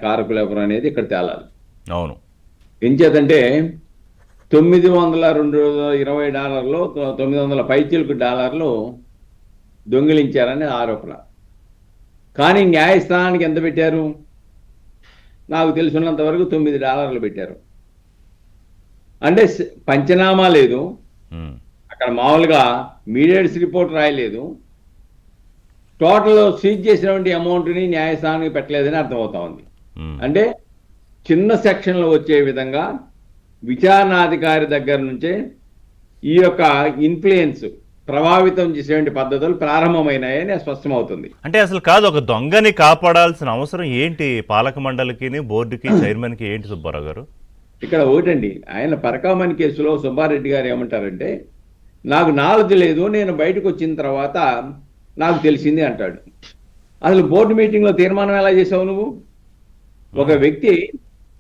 కారకులు ఎవరు అనేది ఇక్కడ తేలాలి. అవును. ఎంచేతంటే $920 $900 పైచిలకు డాలర్లు దొంగిలించారని ఆరోపణ. కానీ న్యాయస్థానానికి ఎంత పెట్టారు? నాకు తెలుసున్నంత వరకు $9 పెట్టారు. అంటే పంచనామా లేదు, అక్కడ మామూలుగా మీడియేట్స్ రిపోర్ట్ రాయలేదు, టోటల్ సీజ్ చేసినటువంటి అమౌంట్ని న్యాయస్థానానికి పెట్టలేదని అర్థమవుతా ఉంది. అంటే చిన్న సెక్షన్లో వచ్చే విధంగా విచారణాధికారి దగ్గర నుంచే ఈ యొక్క ఇన్ఫ్లుయెన్స్ ప్రభావితం చేసేటువంటి పద్ధతులు ప్రారంభమైనాయని స్పష్టమవుతుంది. అంటే అసలు కాదు, ఒక దొంగని కాపాడాల్సిన అవసరం ఏంటి పాలక మండలికి, బోర్డుకి, చైర్మన్కి ఏంటి సుబ్బారావు గారు? ఇక్కడ ఒకటండి, ఆయన పరకామణి కేసులో సుబ్బారెడ్డి గారు ఏమంటారంటే, నాకు నాలెడ్జ్ లేదు, నేను బయటకు వచ్చిన తర్వాత నాకు తెలిసింది అంటాడు. అసలు బోర్డు మీటింగ్లో తీర్మానం ఎలా చేసావు నువ్వు? ఒక వ్యక్తి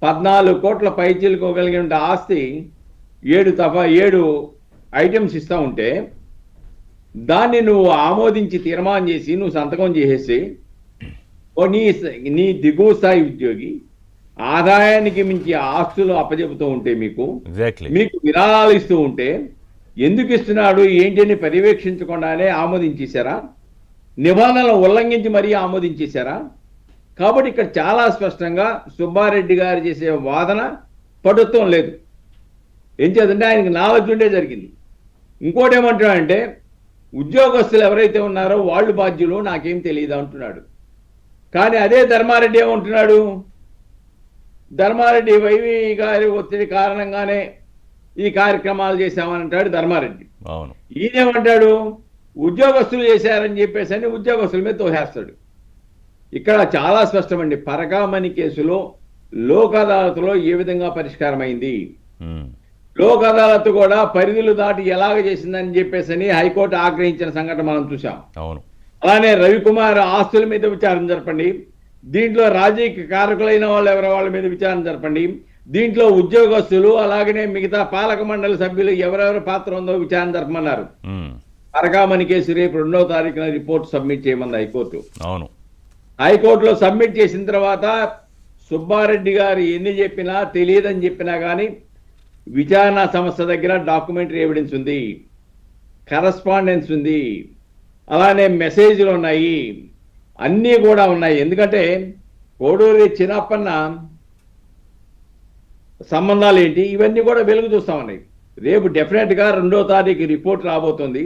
14 కోట్ల పైచిలుకోగలిగిన ఆస్తి 7 ఐటమ్స్ ఇస్తా ఉంటే దాన్ని నువ్వు ఆమోదించి తీర్మానం చేసి నువ్వు సంతకం చేసేసి నీ దిగువ స్థాయి ఉద్యోగి ఆదాయానికి మించి ఆస్తులు అప్పచెబుతూ ఉంటే మీకు విరాళాలు ఇస్తూ ఉంటే ఎందుకు ఇస్తున్నాడు ఏంటని పర్యవేక్షించకుండానే ఆమోదించేశారా? నిబంధనలు ఉల్లంఘించి మరీ ఆమోదించేశారా? కాబట్టి ఇక్కడ చాలా స్పష్టంగా సుబ్బారెడ్డి గారు చేసే వాదన పటుత్వం లేదు. ఏం చేద్దంటే ఆయనకి నాలెడ్జ్ ఉండే జరిగింది. ఇంకోటి ఏమంటున్నాడంటే, ఉద్యోగస్తులు ఎవరైతే ఉన్నారో వాళ్ళు బాధ్యులు, నాకేం తెలియదు అంటున్నాడు. కానీ అదే ధర్మారెడ్డి ఏమంటున్నాడు? ధర్మారెడ్డి వైవి గారి ఒత్తిడి కారణంగానే ఈ కార్యక్రమాలు చేశామని అంటాడు ధర్మారెడ్డి. ఈయనేమంటాడు? ఉద్యోగస్తులు చేశారని చెప్పేసి అని ఉద్యోగస్తుల మీద తోసేస్తాడు. ఇక్కడ చాలా స్పష్టమండి, పరకామణి కేసులో లోక్ అదాలత్లో ఏ విధంగా పరిష్కారం అయింది, లోక్ అదాలత్ కూడా పరిధులు దాటి ఎలాగ చేసిందని చెప్పేసి అని హైకోర్టు ఆగ్రహించిన సంఘటన మనం చూసాం. అలానే రవికుమార్ ఆస్తుల మీద విచారణ జరపండి, దీంట్లో రాజకీయ కారకులైన వాళ్ళు వాళ్ళ మీద విచారణ జరపండి, దీంట్లో ఉద్యోగస్తులు అలాగనే మిగతా పాలక మండలి సభ్యులు ఎవరెవరి పాత్ర ఉందో విచారణ జరపమన్నారు. పరకామణి కేసు రేపు 2వ తారీఖున రిపోర్ట్ సబ్మిట్ చేయమంది హైకోర్టు. హైకోర్టులో సబ్మిట్ చేసిన తర్వాత సుబ్బారెడ్డి గారు ఎన్ని చెప్పినా తెలియదని చెప్పినా కానీ విచారణ సంస్థ దగ్గర డాక్యుమెంటరీ ఎవిడెన్స్ ఉంది, కరస్పాండెన్స్ ఉంది, అలానే మెసేజ్లు ఉన్నాయి, అన్నీ కూడా ఉన్నాయి. ఎందుకంటే కోడూరి చిన్నప్పన్న సంబంధాలు ఏంటి ఇవన్నీ కూడా వెలుగు చూస్తా ఉన్నాయి. రేపు డెఫినెట్గా 2వ తారీఖు రిపోర్ట్ రాబోతుంది.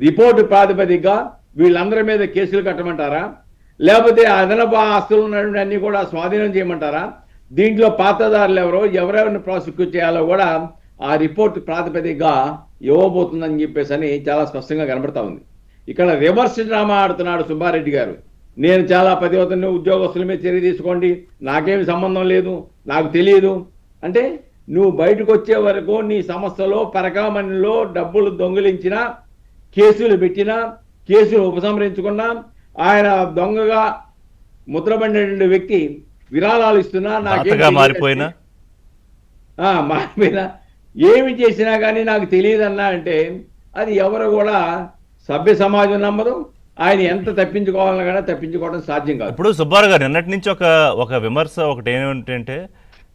రిపోర్టు ప్రాతిపదికగా వీళ్ళందరి మీద కేసులు కట్టమంటారా, లేకపోతే అదనపు ఆస్తులు ఉన్నటువంటి అన్ని కూడా స్వాధీనం చేయమంటారా, దీంట్లో పాత్రదారులు ఎవరెవరిని ప్రాసిక్యూట్ చేయాలో కూడా ఆ రిపోర్ట్ ప్రాతిపదికగా ఇవ్వబోతుందని చెప్పేసి అని చాలా స్పష్టంగా కనబడతా ఉంది. ఇక్కడ రివర్స్ డ్రామా ఆడుతున్నాడు సుబ్బారెడ్డి గారు. నేను చాలా పతివతని ఉద్యోగస్తుల మీద చర్య తీసుకోండి, నాకేమి సంబంధం లేదు, నాకు తెలియదు అంటే, నువ్వు బయటకు వచ్చే వరకు నీ సంస్థలో పరకామణిలో డబ్బులు దొంగిలించినా, కేసులు పెట్టినా, కేసులు ఉపసంహరించుకున్నా, ఆయన దొంగగా ముద్రపడినటువంటి వ్యక్తి విరాళాలు ఇస్తున్నా, మారిపోయినా ఏమి చేసినా కానీ నాకు తెలియదన్నా అంటే అది ఎవరు కూడా సభ్య సమాజం నమ్మదు. ఆయన ఎంత తప్పించుకోవాలన్నా కానీ తప్పించుకోవడం సాధ్యం కాదు. ఇప్పుడు సుబ్బారావు గారు నిన్నటి నుంచి ఒక విమర్శ ఒకటి ఏమిటంటే,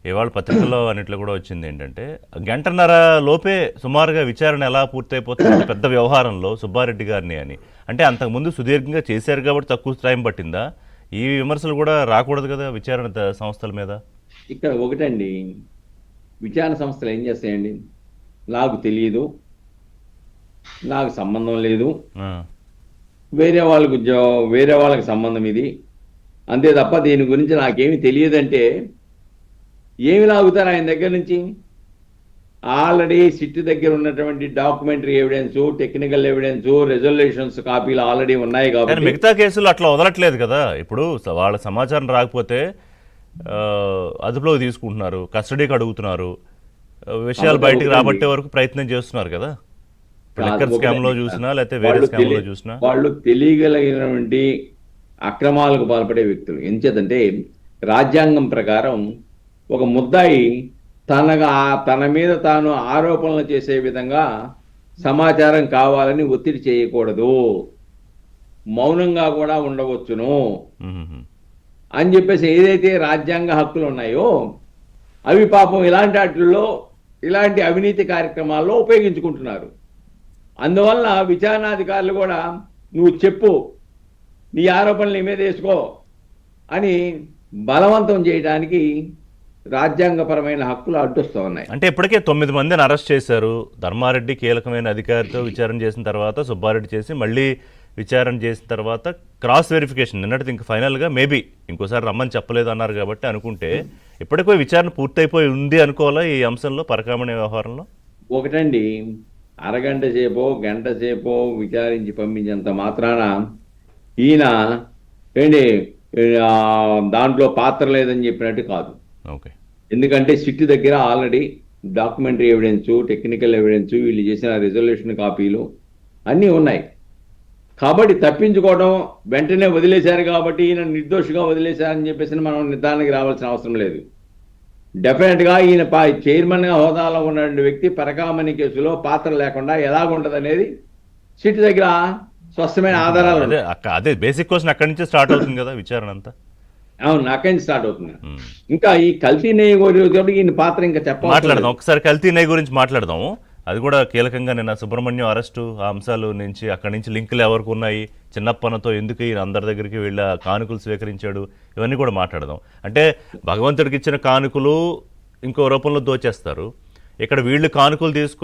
ఇవాళ పత్రికల్లో అన్నిట్లో కూడా వచ్చింది ఏంటంటే, 1.5 లోపే సుమారుగా విచారణ ఎలా పూర్తయిపోతుంది పెద్ద వ్యవహారంలో సుబ్బారెడ్డి గారిని అని. అంటే అంతకుముందు సుదీర్ఘంగా చేశారు కాబట్టి తక్కువ టైం పట్టిందా? ఈ విమర్శలు కూడా రాకూడదు కదా విచారణ సంస్థల మీద? ఇక్కడ ఒకటండి, విచారణ సంస్థలు ఏం చేస్తాయండి, నాకు తెలియదు, నాకు సంబంధం లేదు, వేరే వాళ్ళకి సంబంధం ఇది అంతే తప్ప దీని గురించి నాకేమి తెలియదంటే ఏమి లాగుతారు ఆయన దగ్గర నుంచి? ఆల్రెడీ సిట్ దగ్గర ఉన్నటువంటి documentary evidence, technical evidence, resolutions కాపీలు ఆల్రెడీ ఉన్నాయి కాబట్టి మిగతా కేసులు అట్లా వదలట్లేదు కదా. ఇప్పుడు వాళ్ళ సమాచారం రాకపోతే అదుపులోకి తీసుకుంటున్నారు, కస్టడీకి అడుగుతున్నారు, విషయాలు బయటకు రాబట్టే వరకు ప్రయత్నం చేస్తున్నారు కదా. స్కామ్లో చూసినా లేకపోతే వేరే స్కామ్లో చూసినా వాళ్ళు తెలియగలిగినటువంటి అక్రమాలకు పాల్పడే వ్యక్తులు. ఎంచేతంటే రాజ్యాంగం ప్రకారం ఒక ముద్దాయి తన మీద తాను ఆరోపణలు చేసే విధంగా సమాచారం కావాలని ఒత్తిడి చేయకూడదు, మౌనంగా కూడా ఉండవచ్చును. అని చెప్పేసి ఏదైతే రాజ్యాంగ హక్కులు ఉన్నాయో అవి పాపం ఇలాంటి వాటిల్లో ఇలాంటి అవినీతి కార్యక్రమాల్లో ఉపయోగించుకుంటున్నారు. అందువల్ల విచారణాధికారులు కూడా నువ్వు చెప్పు, నీ ఆరోపణలు నీ మీద వేసుకో అని బలవంతం చేయడానికి రాజ్యాంగపరమైన హక్కులు అడ్డొస్తూ ఉన్నాయి. అంటే ఇప్పటికే 9 మందిని అరెస్ట్ చేశారు. ధర్మారెడ్డి కీలకమైన అధికారితో విచారణ చేసిన తర్వాత సుబ్బారెడ్డి చేసి మళ్ళీ విచారణ చేసిన తర్వాత క్రాస్ వెరిఫికేషన్ నిన్నటిది ఇంకా ఫైనల్గా మేబీ ఇంకోసారి రమ్మని చెప్పలేదు అన్నారు కాబట్టి అనుకుంటే ఇప్పటికో విచారణ పూర్తయిపోయి ఉంది అనుకోవాలా ఈ అంశంలో పరకామణి వ్యవహారంలో? ఒకటండి, అరగంట సేపో గంట సేపో విచారించి పంపించేంత మాత్రాన ఈయన ఏంటి దాంట్లో పాత్ర లేదని చెప్పినట్టు కాదు. ఓకే. ఎందుకంటే సిట్ దగ్గర already documentary evidence, technical evidence, వీళ్ళు చేసిన రిజల్యూషన్ కాపీలు అన్నీ ఉన్నాయి. కాబట్టి తప్పించుకోవడం, వెంటనే వదిలేశారు కాబట్టి ఈయన నిర్దోషిగా వదిలేశారని చెప్పేసి మనం నిర్ధారణకి రావాల్సిన అవసరం లేదు. డెఫినెట్గా ఈయన చైర్మన్గా హోదాలో ఉన్న వ్యక్తి పరకామణి కేసులో పాత్ర లేకుండా ఎలాగుంటది అనేది సిట్ దగ్గర స్పష్టమైన ఆధారాలు. అదే బేసిక్ క్వశ్చన్ అక్కడి నుంచే స్టార్ట్ అవుతుంది కదా విచారణ అంతా. అవును, అక్కడి నుంచి స్టార్ట్ అవుతుంది. ఇంకా ఈ కల్తీ నెయ్యి గురించి ఈయన పాత్ర ఇంకా మాట్లాడదాం. ఒకసారి కల్తీ నెయ్యి గురించి మాట్లాడదాము. అది కూడా కీలకంగా నిన్న సుబ్రహ్మణ్యం అరెస్టు, ఆ అంశాలు నుంచి అక్కడి నుంచి లింకులు ఎవరికి ఉన్నాయి, చిన్నప్పనతో ఎందుకు ఈయన అందరి దగ్గరికి వెళ్ళి కానుకలు స్వీకరించాడు, ఇవన్నీ కూడా మాట్లాడదాం. అంటే భగవంతుడికి ఇచ్చిన కానుకలు ఇంకో రూపంలో దోచేస్తారు. ఇక్కడ వీళ్ళు కానుకలు తీసుకుని